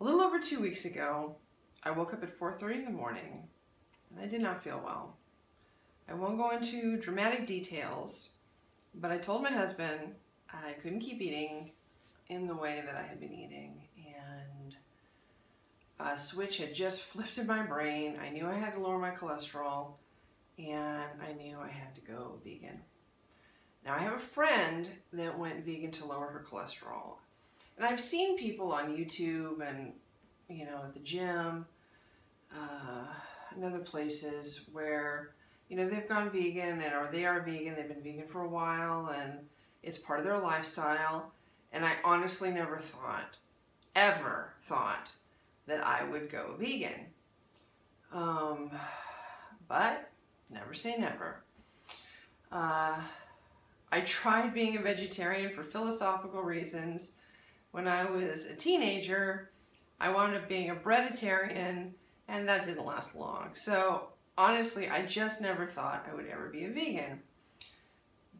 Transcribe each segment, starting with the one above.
little over 2 weeks ago, I woke up at 4:30 in the morning and I did not feel well. I won't go into dramatic details, but I told my husband I couldn't keep eating in the way that I had been eating, and a switch had just flipped in my brain. I knew I had to lower my cholesterol, and I knew I had to go vegan. Now, I have a friend that went vegan to lower her cholesterol, and I've seen people on YouTube and, at the gym and other places where, they've gone vegan or they are vegan, they've been vegan for a while, and it's part of their lifestyle. And I honestly never thought, ever thought, that I would go vegan. But never say never. I tried being a vegetarian for philosophical reasons. When I was a teenager, I wound up being a breaditarian, and that didn't last long. So honestly, I just never thought I would ever be a vegan.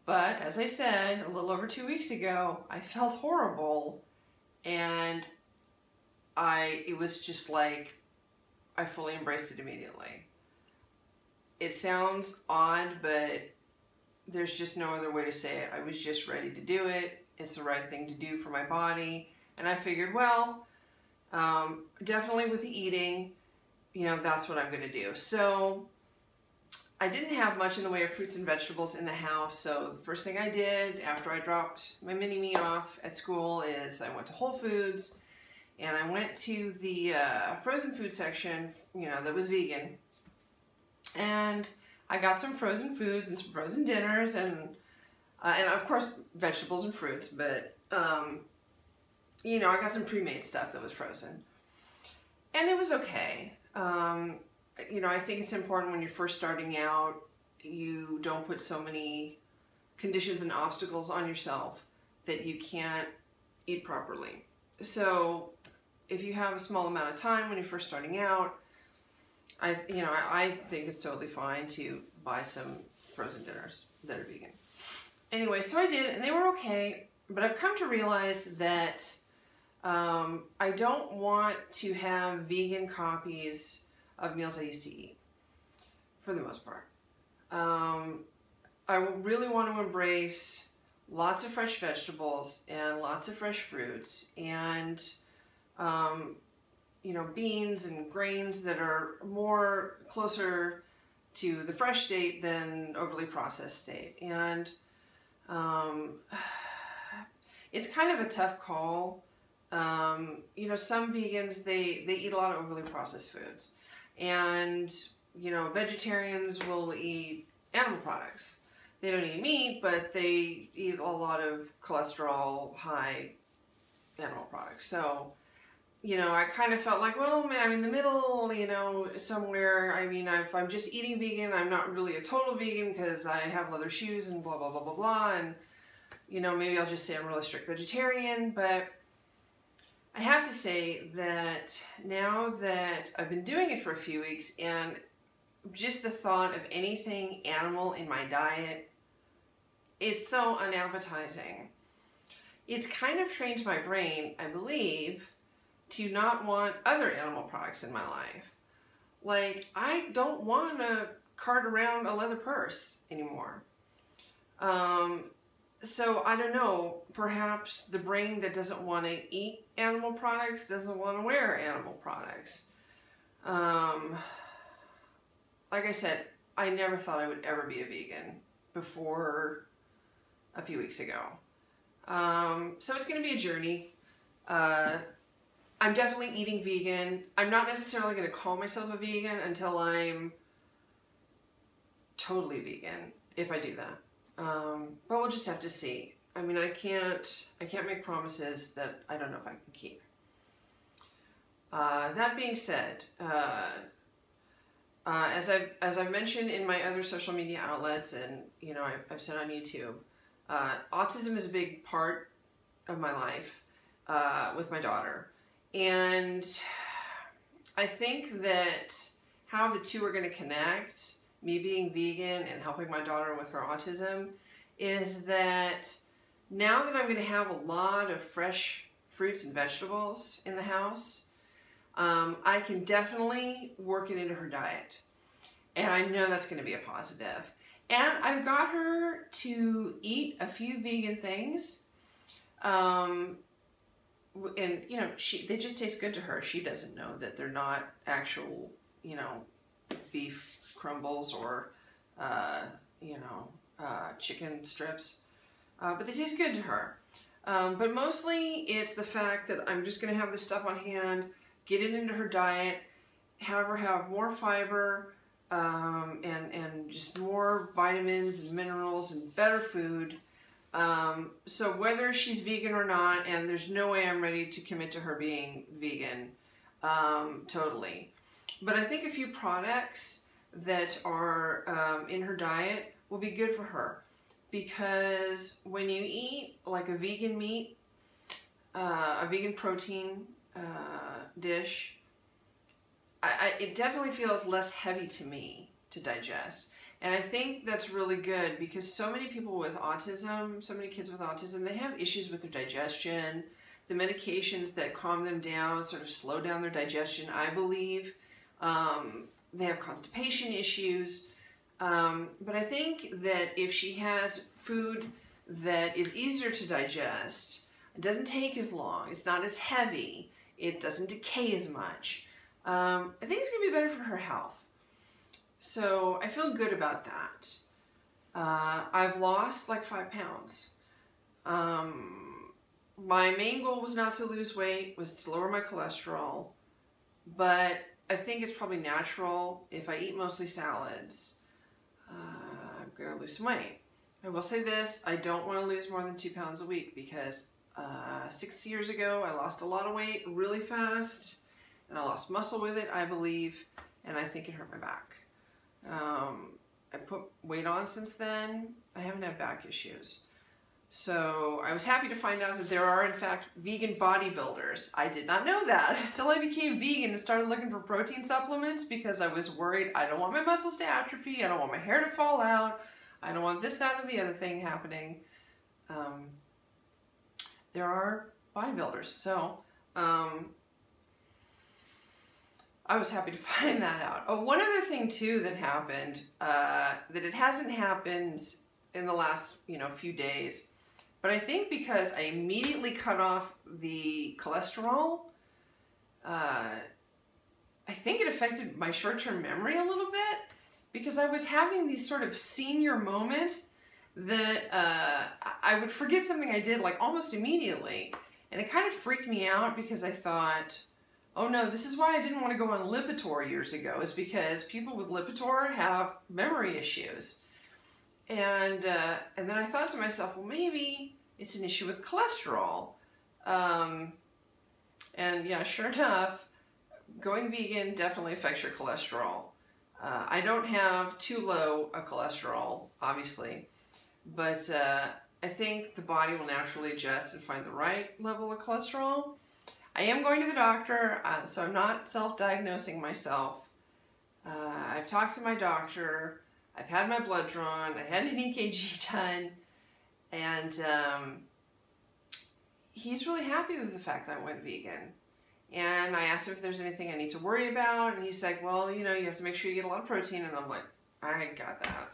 But as I said, a little over 2 weeks ago, I felt horrible, and it was just like I fully embraced it immediately. It sounds odd, but there's just no other way to say it. I was just ready to do it. It's the right thing to do for my body. And I figured, well, definitely with the eating, that's what I'm going to do. So I didn't have much in the way of fruits and vegetables in the house. So the first thing I did after I dropped my mini-me off at school is I went to Whole Foods, and I went to the frozen food section, that was vegan. And I got some frozen foods and some frozen dinners, and of course vegetables and fruits, but I got some pre-made stuff that was frozen, and it was okay. I think it's important when you're first starting out, you don't put so many conditions and obstacles on yourself that you can't eat properly. So if you have a small amount of time when you're first starting out, I think it's totally fine to buy some frozen dinners that are vegan. Anyway, so I did, and they were okay, but I've come to realize that I don't want to have vegan copies of meals I used to eat, for the most part. I really want to embrace lots of fresh vegetables and lots of fresh fruits, and beans and grains that are more closer to the fresh state than overly processed state. And it's kind of a tough call. Some vegans, they eat a lot of overly processed foods. And, vegetarians will eat animal products. They don't eat meat, but they eat a lot of cholesterol, high animal products. So, I kind of felt like, well, I'm in the middle, somewhere. If I'm just eating vegan, I'm not really a total vegan because I have leather shoes and blah, blah, blah, blah, blah. And, maybe I'll just say I'm a really strict vegetarian. But I have to say that now that I've been doing it for a few weeks, and just the thought of anything animal in my diet is so unappetizing. It's kind of trained my brain, I believe, to not want other animal products in my life. Like, I don't want to cart around a leather purse anymore. So I don't know, perhaps the brain that doesn't want to eat animal products doesn't want to wear animal products. Like I said, I never thought I would ever be a vegan before a few weeks ago. So it's going to be a journey. I'm definitely eating vegan. I'm not necessarily going to call myself a vegan until I'm totally vegan, if I do that. But we'll just have to see. I can't make promises that I don't know if I can keep. That being said, as I've mentioned in my other social media outlets, and I've said on YouTube, autism is a big part of my life with my daughter. And I think that how the two are going to connect, me being vegan and helping my daughter with her autism, is that now that I'm going to have a lot of fresh fruits and vegetables in the house, I can definitely work it into her diet. And I know that's going to be a positive. And I've got her to eat a few vegan things. And, you know, they just taste good to her. She doesn't know that they're not actual, you know, beef crumbles or, you know, chicken strips. But they taste good to her. But mostly it's the fact that I'm just going to have this stuff on hand, get it into her diet, have her have more fiber, and just more vitamins and minerals and better food. So whether she's vegan or not, and there's no way I'm ready to commit to her being vegan, totally. But I think a few products that are in her diet will be good for her. Because when you eat like a vegan meat, a vegan protein dish, it definitely feels less heavy to me to digest. And I think that's really good because so many people with autism, so many kids with autism, they have issues with their digestion. The medications that calm them down sort of slow down their digestion, I believe. They have constipation issues. But I think that if she has food that is easier to digest, it doesn't take as long, it's not as heavy, it doesn't decay as much, I think it's going to be better for her health. So I feel good about that. I've lost like 5 pounds. My main goal was not to lose weight, was to lower my cholesterol, but I think it's probably natural if I eat mostly salads. I'm going to lose some weight. I will say this, I don't want to lose more than 2 pounds a week because 6 years ago I lost a lot of weight really fast and I lost muscle with it, I believe, and I think it hurt my back. I put weight on since then. I haven't had back issues. So I was happy to find out that there are in fact vegan bodybuilders. I did not know that until I became vegan and started looking for protein supplements because I was worried I don't want my muscles to atrophy, I don't want my hair to fall out, I don't want this, that, or the other thing happening. There are bodybuilders, so I was happy to find that out. Oh, one other thing too that happened, that it hasn't happened in the last, few days, but I think because I immediately cut off the cholesterol, I think it affected my short-term memory a little bit because I was having these sort of senior moments that I would forget something I did like almost immediately, and it kind of freaked me out because I thought, oh no, this is why I didn't want to go on Lipitor years ago, is because people with Lipitor have memory issues. And then I thought to myself, well, maybe it's an issue with cholesterol. And yeah, sure enough, going vegan definitely affects your cholesterol. I don't have too low a cholesterol, obviously, but I think the body will naturally adjust and find the right level of cholesterol. I am going to the doctor, so I'm not self-diagnosing myself. I've talked to my doctor. I've had my blood drawn, I had an EKG done, and he's really happy with the fact that I went vegan. And I asked him if there's anything I need to worry about, and he's like, well, you have to make sure you get a lot of protein, and I'm like, I got that.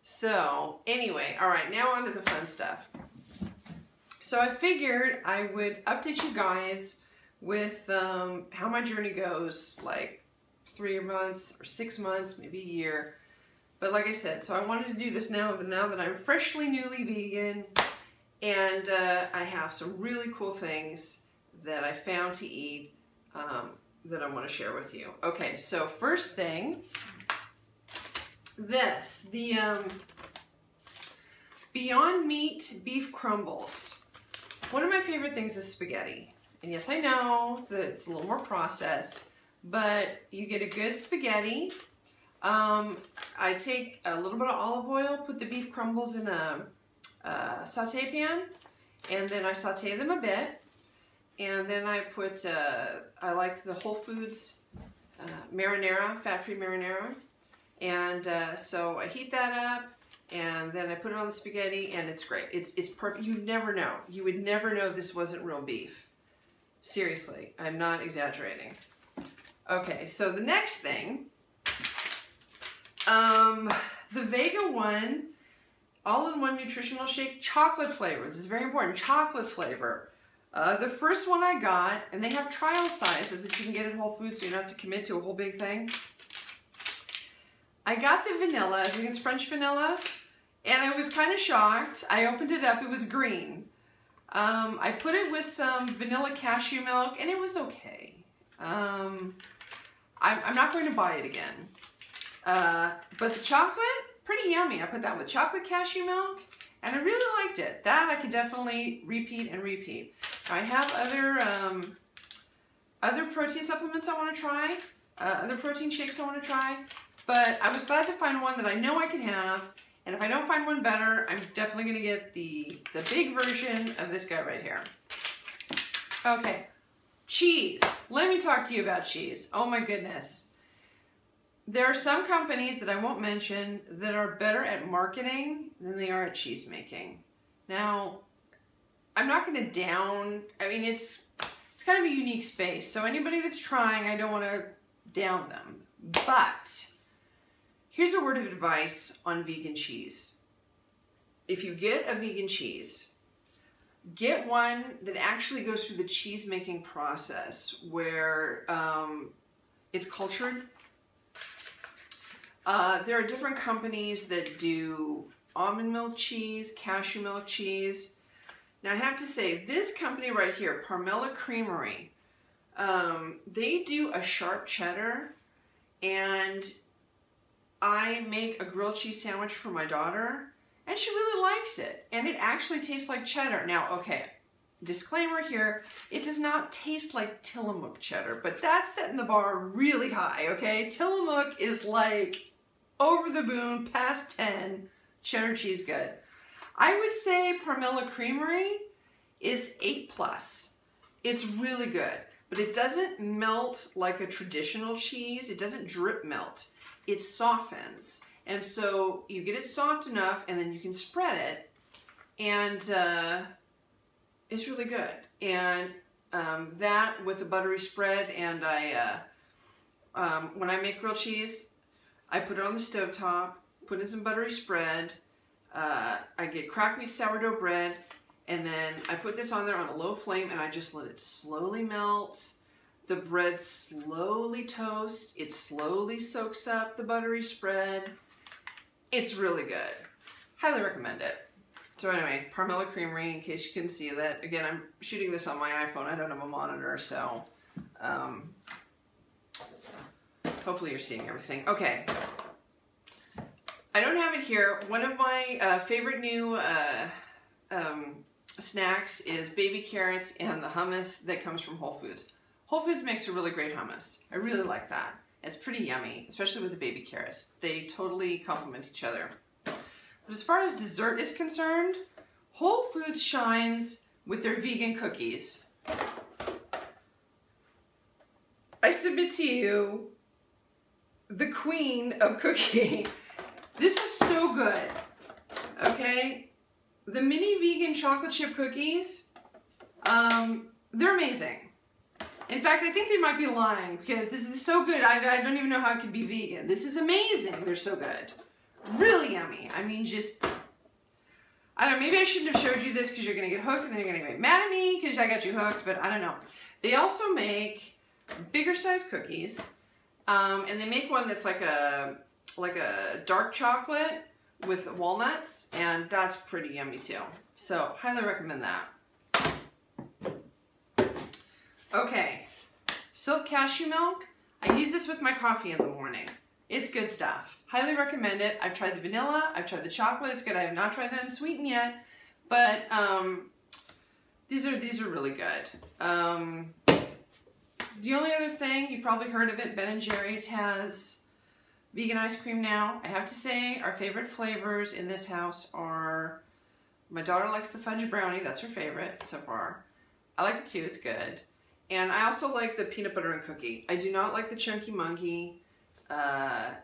So, anyway, all right, now on to the fun stuff. So I figured I would update you guys with how my journey goes, like 3 months or 6 months, maybe a year. But like I said, so I wanted to do this now that I'm freshly newly vegan, and I have some really cool things that I found to eat that I want to share with you. Okay, so first thing, the Beyond Meat beef crumbles. One of my favorite things is spaghetti. And yes, I know that it's a little more processed, but you get a good spaghetti. I take a little bit of olive oil, put the beef crumbles in a saute pan, and then I saute them a bit. And then I put, I like the Whole Foods marinara, fat-free marinara. And so I heat that up, and then I put it on the spaghetti, and it's great. It's perfect. You never know. You would never know this wasn't real beef. Seriously, I'm not exaggerating. Okay, so the next thing, the Vega One all-in-one nutritional shake, chocolate flavor. This is very important, chocolate flavor. The first one I got, and they have trial sizes that you can get at Whole Foods, so you don't have to commit to a whole big thing. I got the vanilla, I think it's French vanilla, and I was kind of shocked. I opened it up, it was green. I put it with some vanilla cashew milk, and it was okay. I'm not going to buy it again. But the chocolate, pretty yummy. I put that with chocolate cashew milk, and I really liked it. That I could definitely repeat and repeat. I have other protein supplements I want to try, other protein shakes I want to try, but I was glad to find one that I know I can have, and if I don't find one better, I'm definitely going to get the big version of this guy right here. Okay, cheese. Let me talk to you about cheese. Oh my goodness. There are some companies that I won't mention that are better at marketing than they are at cheese making. Now, I'm not going to I mean, it's kind of a unique space, so anybody that's trying, I don't want to down them. But here's a word of advice on vegan cheese. If you get a vegan cheese, get one that actually goes through the cheese making process where it's cultured. There are different companies that do almond milk cheese, cashew milk cheese. Now I have to say, this company right here, Parmela Creamery, they do a sharp cheddar, and I make a grilled cheese sandwich for my daughter, and she really likes it, and it actually tastes like cheddar. Now, okay, disclaimer here, it does not taste like Tillamook cheddar, but that's setting the bar really high, okay? Tillamook is like over the moon, past 10, cheddar cheese good. I would say Parmela Creamery is 8+. It's really good, but it doesn't melt like a traditional cheese. It doesn't drip melt. It softens. And so you get it soft enough, and then you can spread it, and it's really good. And that with a buttery spread, and when I make grilled cheese, I put it on the stovetop, put in some buttery spread, I get cracked wheat sourdough bread, and then I put this on there on a low flame, and I just let it slowly melt. The bread slowly toasts, it slowly soaks up the buttery spread. It's really good. Highly recommend it. So anyway, Parmela Creamery, in case you couldn't see that. Again, I'm shooting this on my iPhone. I don't have a monitor, so hopefully you're seeing everything. Okay. I don't have it here. One of my favorite new snacks is baby carrots and the hummus that comes from Whole Foods. Whole Foods makes a really great hummus. I really like that. It's pretty yummy, especially with the baby carrots. They totally complement each other. But as far as dessert is concerned, Whole Foods shines with their vegan cookies. I submit to you, the queen of cookie. This is so good, okay? The mini vegan chocolate chip cookies, they're amazing. In fact, I think they might be lying because this is so good, I don't even know how it could be vegan. This is amazing, they're so good. Really yummy. I mean, just, I don't know, maybe I shouldn't have showed you this because you're gonna get hooked and then you're gonna get mad at me because I got you hooked, but I don't know. They also make bigger size cookies, and they make one that's like a dark chocolate with walnuts, and that's pretty yummy too. So, highly recommend that. Okay, silk cashew milk. I use this with my coffee in the morning. It's good stuff. Highly recommend it. I've tried the vanilla, I've tried the chocolate, it's good. I have not tried the unsweetened yet, but these are really good. The only other thing, you've probably heard of it, Ben & Jerry's has vegan ice cream now. I have to say, our favorite flavors in this house are, my daughter likes the fudge brownie, that's her favorite so far. I like it too, it's good. And I also like the peanut butter and cookie. I do not like the Chunky Monkey. I've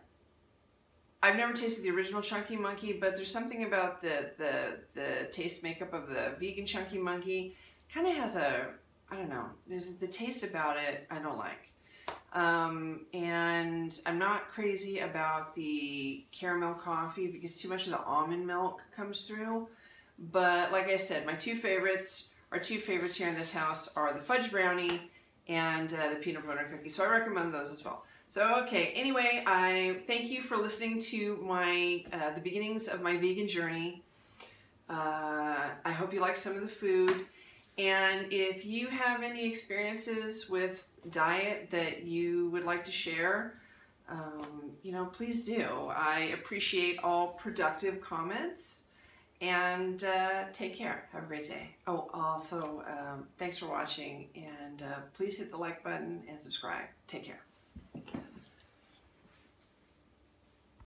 never tasted the original Chunky Monkey, but there's something about the taste makeup of the vegan Chunky Monkey. Kind of has a I don't know, there's the taste about it I don't like. And I'm not crazy about the caramel coffee because too much of the almond milk comes through. But like I said, my two favorites here in this house are the fudge brownie and the peanut butter cookie. So I recommend those as well. So okay, anyway, I thank you for listening to my the beginnings of my vegan journey. I hope you like some of the food. And if you have any experiences with diet that you would like to share, you know, please do. I appreciate all productive comments. And take care. Have a great day. Oh, also, thanks for watching. And please hit the like button and subscribe. Take care.